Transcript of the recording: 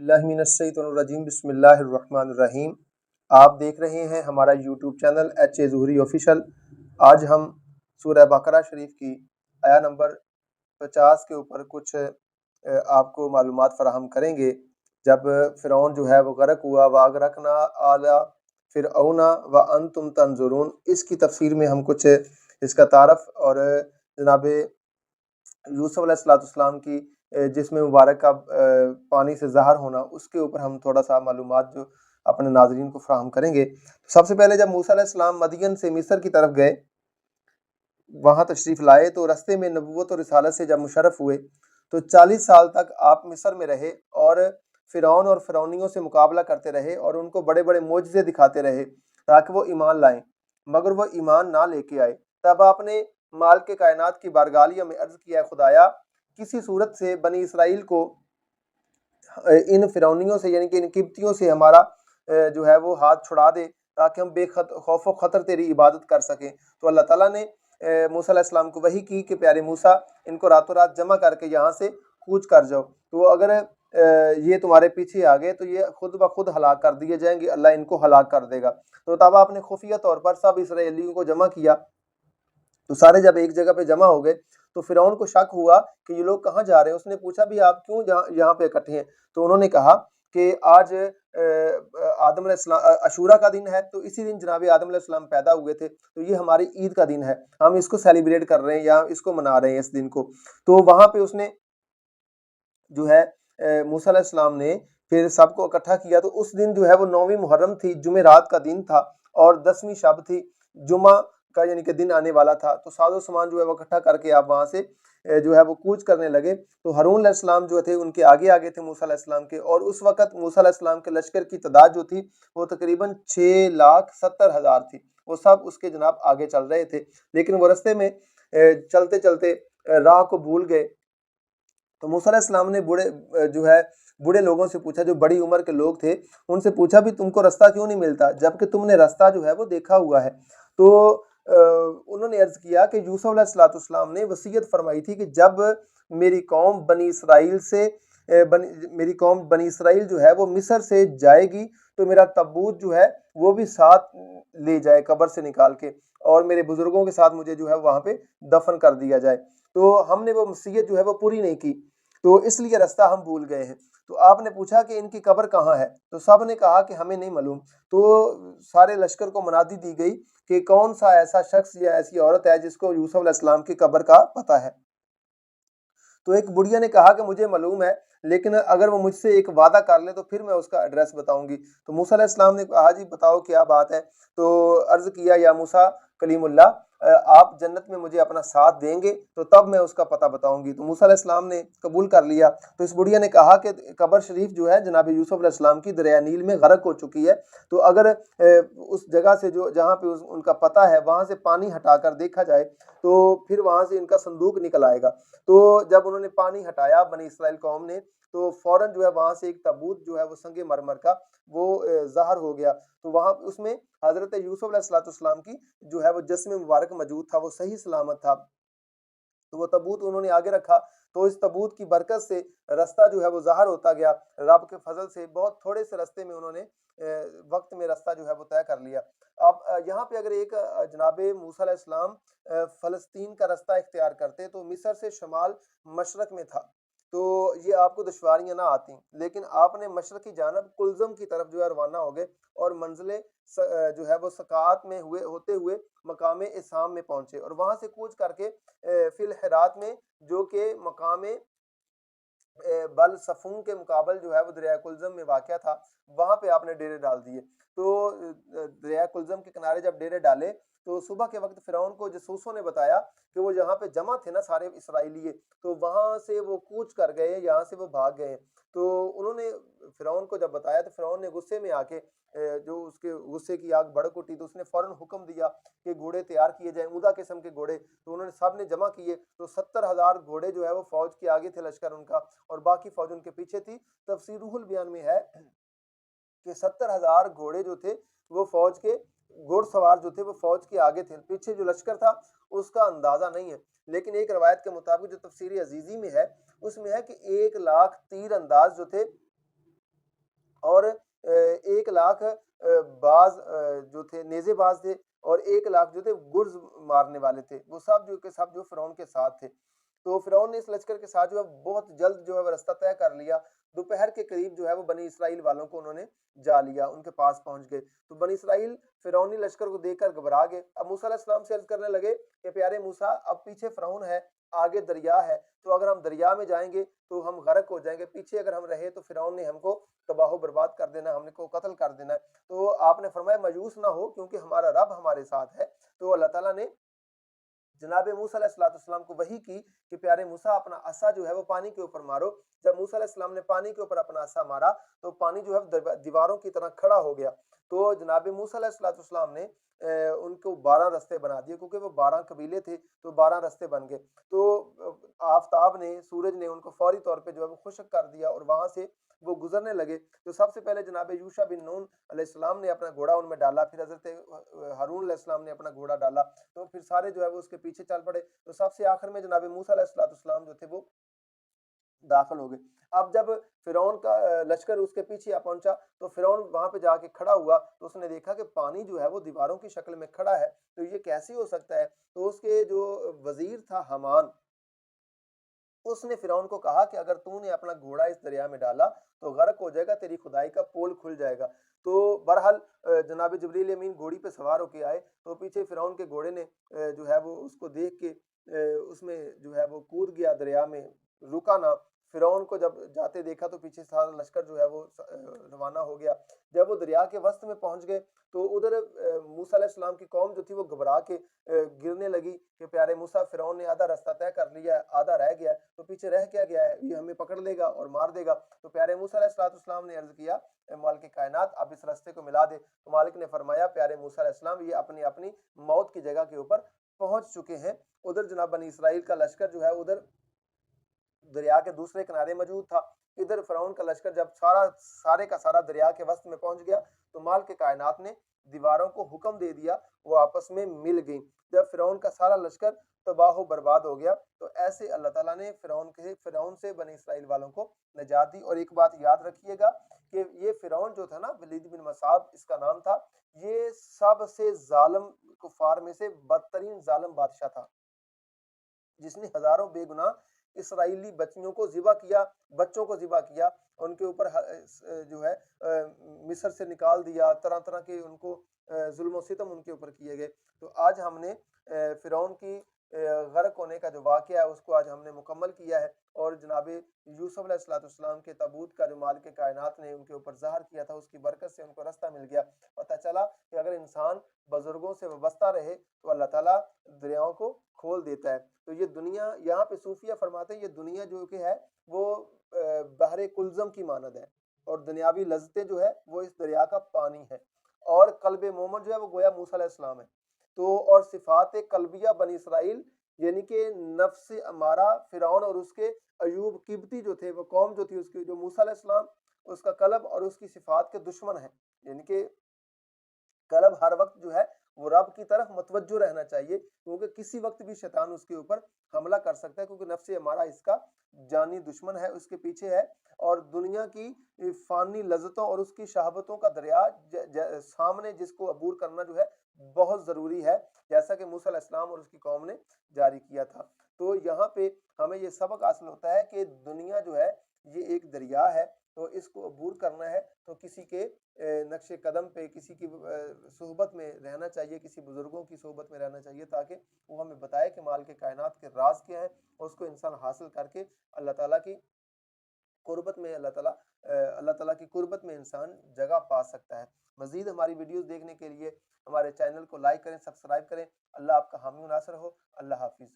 औज़ुबिल्लाहिमिनश्शैतानिर्रजीम बिस्मिल्लाहिर्रहमानिर्रहीम। आप देख रहे हैं हमारा YouTube channel HA Zuhri official. आज हम सूरह बकरा शरीफ की आया नंबर 50 के ऊपर कुछ आपको मालूमात फ़राहम करेंगे। जब फ़िरौन जो है वो गर्क हुआ, वागरकना आला फ़िरऔना व अंतुम तंज़ुरून, इसकी तफसीर में हम कुछ इसका तारफ़ और जनाब यूसुफ अलैहिस्सलाम की जिस्म मुबारक का पानी से ज़हर होना, उसके ऊपर हम थोड़ा सा मालूमात जो अपने नाज़रीन को फ़राहम करेंगे। सबसे पहले जब मूसा अलैहिस्सलाम मदियन से मिस्र की तरफ गए, वहाँ तशरीफ़ लाए, तो रास्ते में नबूवत और रिसालत से जब मुशर्रफ हुए तो 40 साल तक आप मिस्र में रहे और फ़िरौन और फ़िरौनियों से मुकाबला करते रहे और उनको बड़े बड़े मोजज़े दिखाते रहे ताकि वो ईमान लाएं, मगर वो ईमान ना लेके आए। तब आपने माल के कायनात की बारगालिया में अर्ज़ किया, खुदाया किसी सूरत से बनी इसराइल को इन फ़िरौनियों से यानी कि इन किब्तियों से हमारा जो है वो हाथ छुड़ा दे ताकि हम खौफ व ख़तर तेरी इबादत कर सकें। तो अल्लाह ताला ने मूसा अलैहिस्सलाम को वही की कि प्यारे मूसा, इनको रातों रात जमा करके यहाँ से कूच कर जाओ, तो अगर ये तुम्हारे पीछे आ गए तो ये खुद ब खुद हलाक कर दिए जाएंगे, अल्लाह इनको हलाक कर देगा। तो तब आपने खुफिया तौर पर सब इसराइलियों को जमा किया। तो सारे जब एक जगह पे जमा हो गए तो फ़िरौन को शक हुआ कि ये लोग कहाँ जा रहे हैं। उसने पूछा, भी आप क्यों यहाँ पे इकट्ठे हैं? तो उन्होंने कहा कि आज आदम अलैहिस्सलाम अशूरा का दिन है, तो इसी दिन जनाब आदम अलैहिस्सलाम पैदा हुए थे, तो ये हमारी ईद का दिन है, हम इसको सेलिब्रेट कर रहे हैं या इसको मना रहे हैं इस दिन को। तो वहाँ पे उसने जो है मूसा अलैहिस्सलाम ने फिर सबको इकट्ठा किया। तो उस दिन जो है वो 9वीं मुहर्रम थी, जुमेरात का दिन था और 10वीं शब थी, जुमा का यानी कि दिन आने वाला था। तो साजो सामान जो है वो इकट्ठा करके आप वहाँ से जो है वो कूच करने लगे। तो हारून अलैहिस्सलाम जो थे उनके आगे आगे थे मूसा अलैहिस्सलाम के, और उस वक़्त मूसा अलैहिस्सलाम के लश्कर की तादाद जो थी वो तकरीबन 6,70,000 थी। वो सब उसके जनाब आगे चल रहे थे, लेकिन वो रास्ते में चलते चलते राह को भूल गए। तो मूसा अलैहिस्सलाम ने जो है बूढ़े लोगों से पूछा, जो बड़ी उम्र के लोग थे उनसे पूछा, भी तुमको रास्ता क्यों नहीं मिलता जबकि तुमने रास्ता जो है वो देखा हुआ है? तो उन्होंने अर्ज किया कि यूसुफ अलैहिस्सलाम ने वसीयत फरमाई थी कि जब मेरी कौम बनी इसराइल से मेरी कौम बनी इसराइल जो है वो मिस्र से जाएगी तो मेरा तबूत जो है वो भी साथ ले जाए कब्र से निकाल के, और मेरे बुजुर्गों के साथ मुझे जो है वहाँ पे दफन कर दिया जाए। तो हमने वो वसीयत जो है वो पूरी नहीं की, तो इसलिए रास्ता हम भूल गए हैं। तो आपने पूछा कि इनकी कब्र कहाँ है? तो सब ने कहा कि हमें नहीं मालूम। तो सारे लश्कर को मुनादी दी गई कि कौन सा ऐसा शख्स या ऐसी औरत है जिसको यूसुफ अलैहिस्सलाम की कब्र का पता है? तो एक बुढ़िया ने कहा कि मुझे मालूम है, लेकिन अगर वो मुझसे एक वादा कर ले तो फिर मैं उसका एड्रेस बताऊंगी। तो मूसा अलैहिस्सलाम ने कहा, जी बताओ क्या बात है? तो अर्ज किया, या मूसा कलीमुल्लाह, आप जन्नत में मुझे अपना साथ देंगे तो तब मैं उसका पता बताऊंगी। तो मूसा अलैहिस्सलाम ने कबूल कर लिया। तो इस बुढ़िया ने कहा कि कब्र शरीफ जो है जनाब यूसुफ अलैहिस्सलाम की दरिया नील में गर्क हो चुकी है, तो अगर उस जगह से जो जहाँ पे उनका पता है वहां से पानी हटाकर देखा जाए तो फिर वहां से इनका संदूक निकल आएगा। तो जब उन्होंने पानी हटाया बनी इसराइल कौम ने, तो फौरन जो है वहां से एक तबूत जो है वो संगे मरमर का वो ज़ाहिर हो गया। तो वहां उसमें हजरत यूसुफ अलैहिस्सलाम की जो है वो जिस्म मुबारक मौजूद था, वो सही सलामत था। तो वो तबूत उन्होंने आगे रखा, तो इस तबूत की बरकत से रास्ता जो है वो ज़ाहिर होता गया। रब के फजल से बहुत थोड़े से रास्ते में उन्होंने वक्त में रास्ता जो है वो तय कर लिया। अब यहाँ पे अगर एक जनाब मूसा अलैहिस्सलाम फ़लस्तीन का रास्ता इख्तियार करते तो मिस्र से शमाल मशरक में था, तो ये आपको दुश्वारियां ना आती, लेकिन आपने मशरक की जानब कुलज़म की तरफ जो है रवाना हो गए और मंजिले जो है वो सकात में हुए होते हुए मकाम इसाम में पहुंचे, और वहां से कूच करके फिल हिरात में, जो कि मकाम बल सफून के मुकाबल जो है वो दरिया कुलज़म में वाक़या था, वहां पे आपने डेरे डाल दिए। तो दरिया कुलज़म के किनारे जब डेरे डाले तो सुबह के वक्त फिरौन को जासूसों ने बताया कि वो यहाँ पे जमा थे ना सारे इसराइली, तो वहां से वो कूच कर गए, यहाँ से वो भाग गए। तो उन्होंने फिरौन को जब बताया तो फिरौन ने गुस्से में आके जो उसके गुस्से की आग भड़क उठी, तो उसने फौरन हुक्म दिया कि घोड़े तैयार किए जाएं, ऊदा किस्म के घोड़े। तो उन्होंने सब ने जमा किए, तो 70,000 घोड़े जो है वो फौज के आगे थे, लश्कर उनका, और बाकी फौज उनके पीछे थी। तफसीर रूहुल बयान में है कि 70,000 घोड़े जो थे वो फौज के घोड़सवार जो थे वो फौज के आगे थे, पीछे जो लश्कर था उसका अंदाजा नहीं है। लेकिन एक रवायत के मुताबिक जो तफसीरी अजीजी में है उसमें है कि 1 लाख तीर अंदाज जो थे लाख बाज जो थे नेज़ेबाज थे और 1 लाख जो थे गुर्ज़ मारने वाले थे। वो सब जो के सब जो फ़िरौन के साथ थे। तो फ़िरौन ने इस लश्कर के साथ जो है बहुत जल्द जो है वो रास्ता तय कर लिया। दोपहर के करीब जो है वो बनी इसराइल वालों को उन्होंने जा लिया, उनके पास पहुँच गए। तो बनी इसराइल फ़िरौनी लश्कर को देखकर घबरा गए। अब मूसा अलैहिस्सलाम से अर्ज़ करने लगे कि प्यारे मूसा, अब पीछे फ़िरौन है, आगे दरिया है, तो अगर हम दरिया में जाएँगे तो हम गरक हो जाएँगे, पीछे अगर हम रहे तो फ़िरौन ने हमको तबाह बर्बाद कर देना, हमको कत्ल कर देना है। तो आपने फरमाया मायूस ना हो, क्योंकि हमारा रब हमारे साथ है। तो अल्लाह ताला ने जनाब मूसा अलैहिस्सलाम को वही की कि प्यारे मूसा, अपना असा जो है वो पानी के ऊपर मारो। जब मूसा अलैहिस्सलाम ने पानी के ऊपर अपना असा मारा तो पानी जो है दीवारों की तरह खड़ा हो गया। तो जनाब मूसा अलैहिस्सलाम ने उनको 12 रास्ते बना दिए, क्योंकि वो 12 कबीले थे तो 12 रास्ते बन गए। तो आफताब ने, सूरज ने उनको फौरी तौर पे जो है वो खुश्क कर दिया और वहां से वो गुजरने लगे। तो सबसे पहले जनाब यूशा बिन नून अलैहिस्सलाम ने अपना घोड़ा उनमें डाला, फिर हजरत हारून अलैहिस्सलाम ने अपना घोड़ा डाला, तो फिर सारे जो है वो उसके पीछे चल पड़े। तो सबसे आखिर में जनाब मूसा अलैहिस्सलाम जो थे वो दाखिल हो गए। अब जब फ़िरौन का लश्कर उसके पीछे आ पहुँचा तो फ़िरौन वहाँ पे जाके खड़ा हुआ, तो उसने देखा कि पानी जो है वो दीवारों की शक्ल में खड़ा है, तो ये कैसे हो सकता है? तो उसके जो वज़ीर था हमान, उसने फ़िरौन को कहा कि अगर तूने अपना घोड़ा इस दरिया में डाला तो गर्क हो जाएगा, तेरी खुदाई का पोल खुल जाएगा। तो बहरहाल जनाब जिब्रील अमीन घोड़ी पे सवार होके आए, तो पीछे फ़िरौन के घोड़े ने जो है वो उसको देख के उसमें जो है वो कूद गया दरिया में, रुका ना। फ़िरौन को जब जाते देखा तो पीछे सारा लश्कर जो है वो रवाना हो गया। जब वो दरिया के वस्त में पहुँच गए तो उधर मूसा अलैहिस्सलाम की कौम जो थी वो घबरा के गिरने लगी कि प्यारे मूसा, फ़िरौन ने आधा रास्ता तय कर लिया है, आधा रह गया है, तो पीछे रह क्या गया है? ये हमें पकड़ लेगा और मार देगा। तो प्यारे मूसा अलैहिस्सलाम ने अर्ज़ किया, मालिक कायनात, आप इस रास्ते को मिला दे। तो मालिक ने फरमाया, प्यारे मूसा अलैहिस्सलाम, ये अपनी-अपनी मौत की जगह के ऊपर पहुँच चुके हैं। उधर जनाब बनी इसराइल का लश्कर जो है उधर दरिया के दूसरे किनारे मौजूद था। इधर फ़िरौन का लश्कर जब सारे का सारा दरिया के वस्त में पहुंच गया तो मालिक कायनात ने दीवारों को हुक्म दे दिया, वो आपस में मिल गई। जब फ़िरौन का सारा लश्कर तबाह बर्बाद हो गया तो ऐसे अल्लाह ताला ने फ़िरौन से बनी इसराइल वालों को निजात दी। और एक बात याद रखिएगा कि ये फ़िरौन जो था ना, वलीद बिन मसाब इसका नाम था, ये सबसे जालिम कुफार में से बदतरीन जालिम बादशाह था, जिसने हजारों बेगुनाह इसराइली बच्चियों को ज़िबा किया, बच्चों को ज़िबा किया, उनके ऊपर जो है मिस्र से निकाल दिया, तरह-तरह के उनको ज़ुल्म सितम उनके ऊपर किए गए। तो आज हमने फ़िरौन की गर्क होने का जो वाक़या है उसको आज हमने मुकम्मल किया है। और जनाब यूसुफ अलैहिस्सलाम के ताबूत का जो मालिक कायनात ने उनके ऊपर ज़ाहिर किया था, उसकी बरकत से उनको रास्ता मिल गया। पता चला कि अगर इंसान बुजुर्गों से वाबस्ता रहे तो अल्लाह ताला दरियाओं को खोल देता है। तो ये दुनिया, यहाँ पे सूफिया फरमाते हैं, ये दुनिया जो कि है वो बहरे कुलज़म की मानद है और दुनियावी लज़्ज़तें जो है वो इस दरिया का पानी है। और क़ल्ब मोमिन जो है वो गोया मूसा अलैहिस्सलाम है। तो और सिफ़ात क़ल्बिया बनी इसराइल यानी कि नफ्स अमारा फ़िरौन और उसके अय्यूब किब्ती जो थे, वो कौम जो थी उसकी, जो मूसा अलैहिस्सलाम उसका क़ल्ब और उसकी सिफ़ात के दुश्मन हैं। यानी कि कल्ब हर वक्त जो है वो रब की तरफ मुतवज्जो रहना चाहिए, क्योंकि किसी वक्त भी शैतान उसके ऊपर हमला कर सकता है, क्योंकि नफ्स हमारा इसका जानी दुश्मन है, उसके पीछे है। और दुनिया की फानी लज्जतों और उसकी शहावतों का दरिया सामने जिसको अबूर करना जो है बहुत ज़रूरी है, जैसा कि मूसा अलैहिस्सलाम और उसकी कौम ने जारी किया था। तो यहाँ पे हमें ये सबक हासिल होता है कि दुनिया जो है ये एक दरिया है, तो इसको अबूर करना है तो किसी के नक्शे कदम पे, किसी की सोहबत में रहना चाहिए, किसी बुजुर्गों की सोहबत में रहना चाहिए, ताकि वो हमें बताए कि माल के कायनात के राज क्या है, और उसको इंसान हासिल करके अल्लाह ताला की कुर्बत में अल्लाह ताला की कुर्बत में इंसान जगह पा सकता है। मज़ीद हमारी वीडियोस देखने के लिए हमारे चैनल को लाइक करें, सब्सक्राइब करें। अल्लाह आपका हामी नासर हो। अल्लाह हाफिज़।